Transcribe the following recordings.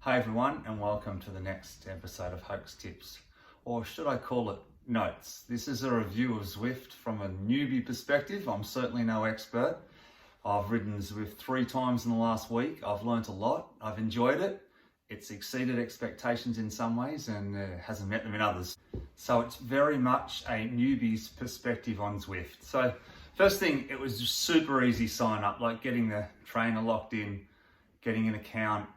Hi everyone, and welcome to the next episode of Hoax Tips, or should I call it Notes. This is a review of Zwift from a newbie perspective. I'm certainly no expert. I've ridden Zwift 3 times in the last week. I've learnt a lot. I've enjoyed it. It's exceeded expectations in some ways and hasn't met them in others. So it's very much a newbie's perspective on Zwift. So first thing, it was just super easy sign up, like getting the trainer locked in, getting an account,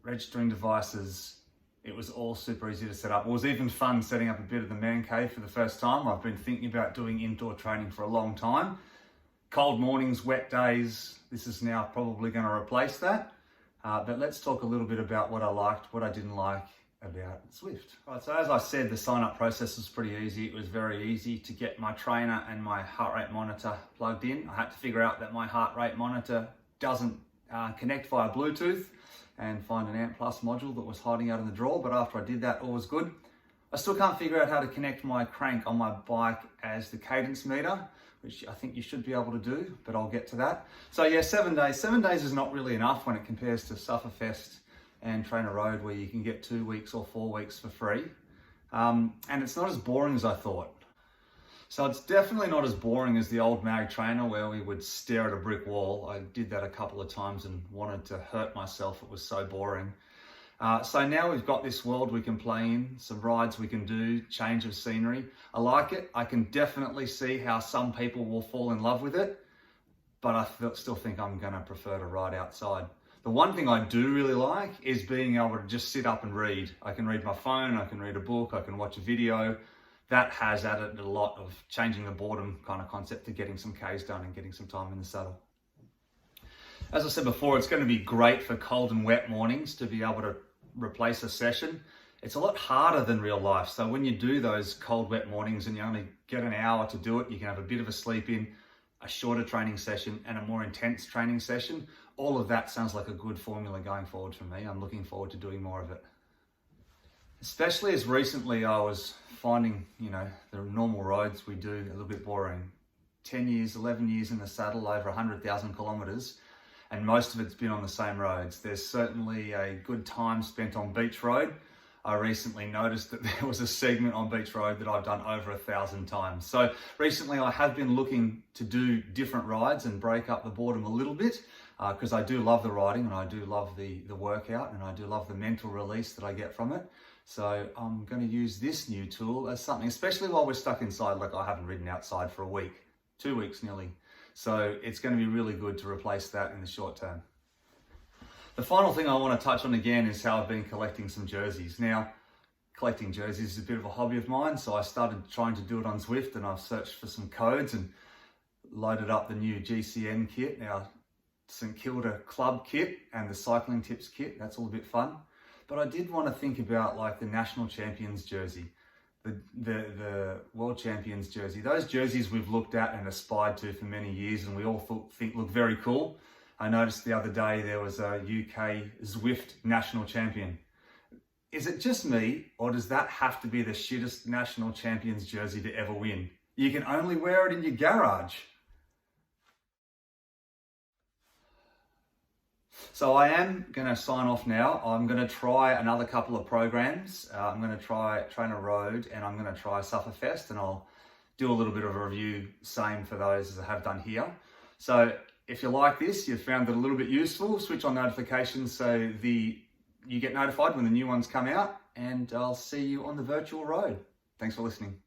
registering devices. It was all super easy to set up. It was even fun setting up a bit of the man cave for the first time. I've been thinking about doing indoor training for a long time. Cold mornings, wet days, this is now probably going to replace that. But let's talk a little bit about what I liked, what I didn't like about Zwift. Right, so as I said, the sign up process was pretty easy. It was very easy to get my trainer and my heart rate monitor plugged in. I had to figure out that my heart rate monitor doesn't connect via Bluetooth, and find an AMP Plus module that was hiding out in the drawer. But after I did that, all was good. I still can't figure out how to connect my crank on my bike as the cadence meter, which I think you should be able to do, but I'll get to that. So yeah, 7 days. 7 days is not really enough when it compares to Sufferfest and Trainer Road, where you can get 2 weeks or 4 weeks for free. And it's not as boring as I thought. So it's definitely not as boring as the old mag trainer where we would stare at a brick wall. I did that a couple of times and wanted to hurt myself. It was so boring. So now we've got this world we can play in, some rides we can do, change of scenery. I like it. I can definitely see how some people will fall in love with it, but I still think I'm going to prefer to ride outside. The one thing I do really like is being able to just sit up and read. I can read my phone, I can read a book, I can watch a video. That has added a lot of changing the boredom kind of concept to getting some Ks done and getting some time in the saddle. As I said before, it's going to be great for cold and wet mornings to be able to replace a session. It's a lot harder than real life. So when you do those cold, wet mornings and you only get an hour to do it, you can have a bit of a sleep in, a shorter training session and a more intense training session. All of that sounds like a good formula going forward for me. I'm looking forward to doing more of it. Especially as recently I was finding, the normal roads we do a little bit boring. 10 years, 11 years in the saddle, over 100,000 kilometers, and most of it's been on the same roads. There's certainly a good time spent on Beach Road. I recently noticed that there was a segment on Beach Road that I've done over 1,000 times. So recently I have been looking to do different rides and break up the boredom a little bit, because I do love the riding and I do love the workout and I do love the mental release that I get from it. So I'm going to use this new tool as something, especially while we're stuck inside. Like, I haven't ridden outside for a week, 2 weeks nearly. So it's going to be really good to replace that in the short term. The final thing I want to touch on again is how I've been collecting some jerseys. Now, collecting jerseys is a bit of a hobby of mine, so I started trying to do it on Zwift, and I've searched for some codes and loaded up the new GCN kit, now St Kilda Club kit and the Cycling Tips kit. That's all a bit fun. But I did want to think about like the national champions jersey, the world champions jersey. Those jerseys we've looked at and aspired to for many years, and we all think look very cool. I noticed the other day there was a UK Zwift national champion. Is it just me, or does that have to be the shittest national champions jersey to ever win? You can only wear it in your garage. So I am going to sign off now. I'm going to try another couple of programs. I'm going to try Trainer Road and I'm going to try Sufferfest, and I'll do a little bit of a review, same for those as I have done here. So if you like this, you've found it a little bit useful, switch on notifications so you get notified when the new ones come out, and I'll see you on the virtual road. Thanks for listening.